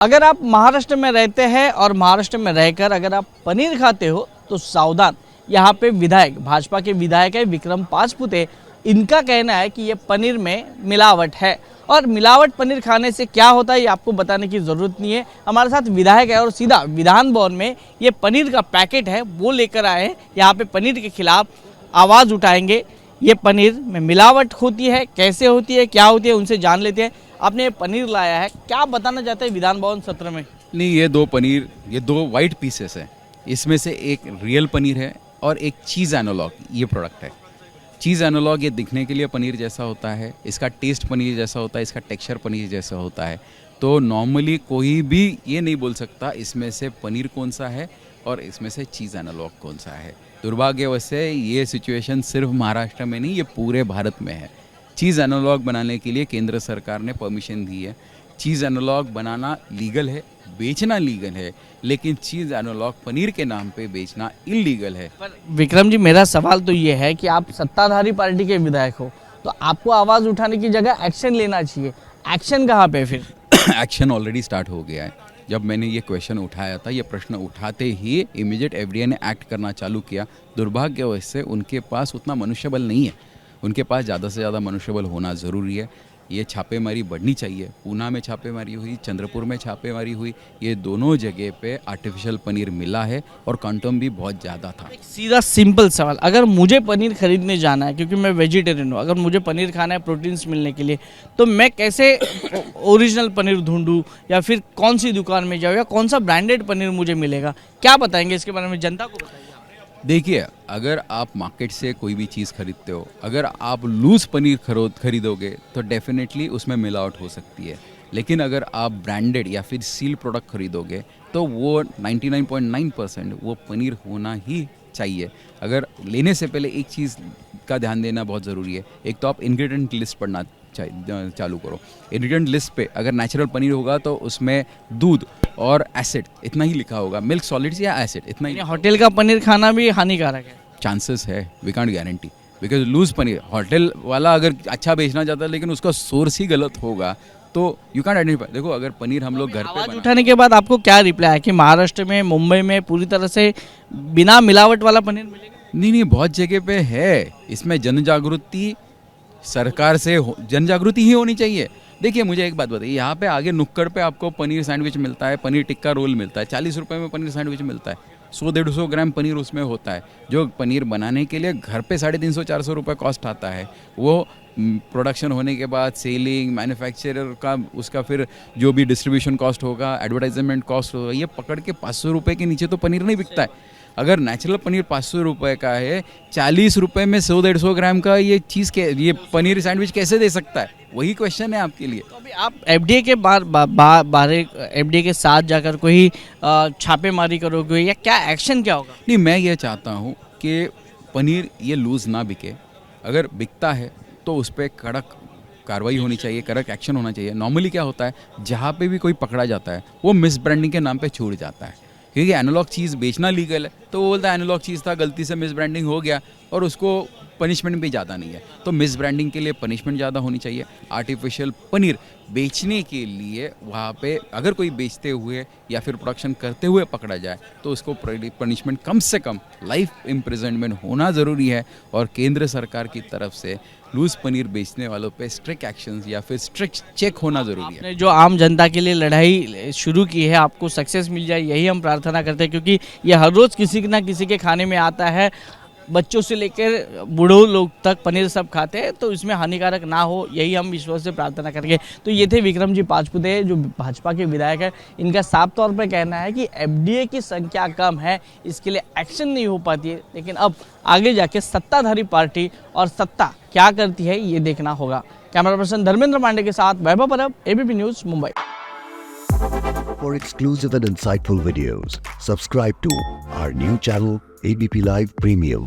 अगर आप महाराष्ट्र में रहते हैं और महाराष्ट्र में रहकर अगर आप पनीर खाते हो तो सावधान। यहाँ पे विधायक, भाजपा के विधायक है विक्रम पाचपुते, इनका कहना है कि ये पनीर में मिलावट है और मिलावट पनीर खाने से क्या होता है ये आपको बताने की ज़रूरत नहीं है। हमारे साथ विधायक है और सीधा विधान भवन में ये पनीर का पैकेट है वो लेकर आए हैं। यहाँ पे पनीर के खिलाफ आवाज़ उठाएंगे। ये पनीर में मिलावट होती है, कैसे होती है, क्या होती है, उनसे जान लेते हैं। आपने ये पनीर लाया है, क्या बताना चाहते हैं विधान भवन सत्र में? नहीं, ये दो वाइट पीसेस हैं। इसमें से एक रियल पनीर है और एक चीज़ एनालॉग ये प्रोडक्ट है। चीज़ एनालॉग ये दिखने के लिए पनीर जैसा होता है, इसका टेस्ट पनीर जैसा होता है, इसका टेक्सचर पनीर जैसा होता है। तो नॉर्मली कोई भी ये नहीं बोल सकता इसमें से पनीर कौन सा है और इसमें से चीज़ एनालॉग कौन सा है। दुर्भाग्यवश से ये सिचुएशन सिर्फ महाराष्ट्र में नहीं, ये पूरे भारत में है। चीज़ एनालॉग बनाने के लिए केंद्र सरकार ने परमिशन दी है। चीज़ एनालॉग बनाना लीगल है, बेचना लीगल है, लेकिन चीज़ एनालॉग पनीर के नाम पे बेचना इल्लीगल है। पर विक्रम जी, मेरा सवाल तो ये है कि आप सत्ताधारी पार्टी के विधायक हो तो आपको आवाज़ उठाने की जगह एक्शन लेना चाहिए। एक्शन कहाँ पे फिर? एक्शन ऑलरेडी स्टार्ट हो गया है। जब मैंने ये क्वेश्चन उठाया था, ये प्रश्न उठाते ही इमीडिएट एफडीए ने एक्ट करना चालू किया। दुर्भाग्यवश से उनके पास उतना मनुष्यबल नहीं है। उनके पास ज़्यादा से ज़्यादा मनुष्यबल होना ज़रूरी है। ये छापेमारी बढ़नी चाहिए। पूना में छापेमारी हुई, चंद्रपुर में छापेमारी हुई, ये दोनों जगह पे आर्टिफिशियल पनीर मिला है और क्वांटम भी बहुत ज़्यादा था। सीधा सिंपल सवाल, अगर मुझे पनीर खरीदने जाना है क्योंकि मैं वेजिटेरियन हूँ, अगर मुझे पनीर खाना है प्रोटीन्स मिलने के लिए, तो मैं कैसे ओरिजिनल पनीर ढूंढूं या फिर कौन सी दुकान में जाऊँ या कौन सा ब्रांडेड पनीर मुझे मिलेगा? क्या बताएंगे इसके बारे में, जनता को बताइए। देखिए, अगर आप मार्केट से कोई भी चीज़ खरीदते हो, अगर आप लूज़ पनीर खरीदोगे तो डेफिनेटली उसमें मिलावट हो सकती है। लेकिन अगर आप ब्रांडेड या फिर सील प्रोडक्ट खरीदोगे तो वो 99.9% वो पनीर होना ही चाहिए। अगर लेने से पहले एक चीज़ का ध्यान देना बहुत ज़रूरी है। एक तो आप इंग्रेडिएंट लिस्ट पढ़ना चालू करो। इंग्रेडिएंट लिस्ट पे अगर नेचुरल पनीर होगा तो उसमें दूध और एसिड इतना ही लिखा होगा, मिल्क सॉलिड्स या एसिड इतना ही। होटल का पनीर खाना भी हानिकारक है? चांसेस है, we can't guarantee, because loose paneer hotel वाला अगर अच्छा बेचना चाहता है लेकिन उसका सोर्स ही गलत होगा तो यू कांट आइडेंटिफाई। देखो, अगर पनीर हम लोग घर पे आवाज उठाने के बाद आपको क्या रिप्लाई है कि महाराष्ट्र में, मुंबई में पूरी तरह से बिना मिलावट वाला पनीर मिलेगा? नहीं, बहुत जगह पे है। इसमें जनजागृति सरकार से जनजागृति ही होनी चाहिए। देखिए, मुझे एक बात बताइए, यहाँ पे आगे नुक्कड़ पे आपको पनीर सैंडविच मिलता है, पनीर टिक्का रोल मिलता है, 40 रुपये में पनीर सैंडविच मिलता है, 100-150 ग्राम पनीर उसमें होता है। जो पनीर बनाने के लिए घर पे 350-400 रुपये कॉस्ट आता है, वो प्रोडक्शन होने के बाद सेलिंग, मैन्युफैक्चरर का उसका फिर जो भी डिस्ट्रीब्यूशन कॉस्ट होगा, एडवर्टाइजमेंट कॉस्ट होगा, ये पकड़ के 500 रुपये के नीचे तो पनीर नहीं बिकता है। अगर नेचुरल पनीर 500 रुपये का है, 40 रुपये में 100-150 ग्राम का ये चीज़ के ये पनीर सैंडविच कैसे दे सकता है? वही क्वेश्चन है आपके लिए। तो अभी आप एफडीए के बाहर एफडीए के साथ जाकर कोई छापेमारी करोगे या क्या एक्शन क्या होगा? नहीं, मैं ये चाहता हूँ कि पनीर ये लूज़ ना बिके। अगर बिकता है तो उस पर कड़क कार्रवाई होनी चाहिए, कड़क एक्शन होना चाहिए। नॉर्मली क्या होता है, जहाँ पे भी कोई पकड़ा जाता है वो मिस ब्रांडिंग के नाम पे छूट जाता है, क्योंकि एनालॉग चीज़ बेचना लीगल है। तो वो बोलता है एनालॉग चीज़ था, गलती से मिस ब्रांडिंग हो गया और उसको पनिशमेंट भी ज़्यादा नहीं है। तो मिस ब्रांडिंग के लिए पनिशमेंट ज़्यादा होनी चाहिए। आर्टिफिशियल पनीर बेचने के लिए वहाँ पे अगर कोई बेचते हुए या फिर प्रोडक्शन करते हुए पकड़ा जाए तो उसको पनिशमेंट कम से कम लाइफ इम्प्रिजनमेंट होना ज़रूरी है। और केंद्र सरकार की तरफ से लूज पनीर बेचने वालों पे स्ट्रिक्ट एक्शंस या फिर स्ट्रिक्ट चेक होना ज़रूरी है। आपने जो आम जनता के लिए लड़ाई शुरू की है, आपको सक्सेस मिल जाए यही हम प्रार्थना करते हैं, क्योंकि ये हर रोज़ किसी ना किसी के खाने में आता है। बच्चों से लेकर बूढ़ों लोग तक पनीर सब खाते हैं, तो इसमें हानिकारक ना हो यही हम ईश्वर से प्रार्थना करेंगे। तो ये थे विक्रम जी पाचपुते जो भाजपा के विधायक है। इनका साफ तौर पर कहना है कि एफडीए की संख्या कम है, इसके लिए एक्शन नहीं हो पाती है। लेकिन अब आगे जाके सत्ताधारी पार्टी और सत्ता क्या करती है ये देखना होगा। कैमरा पर्सन धर्मेंद्र पांडे के साथ वैभव परब, ABP news, Mumbai. For exclusive and insightful videos, subscribe to our new channel ABP Live Premium.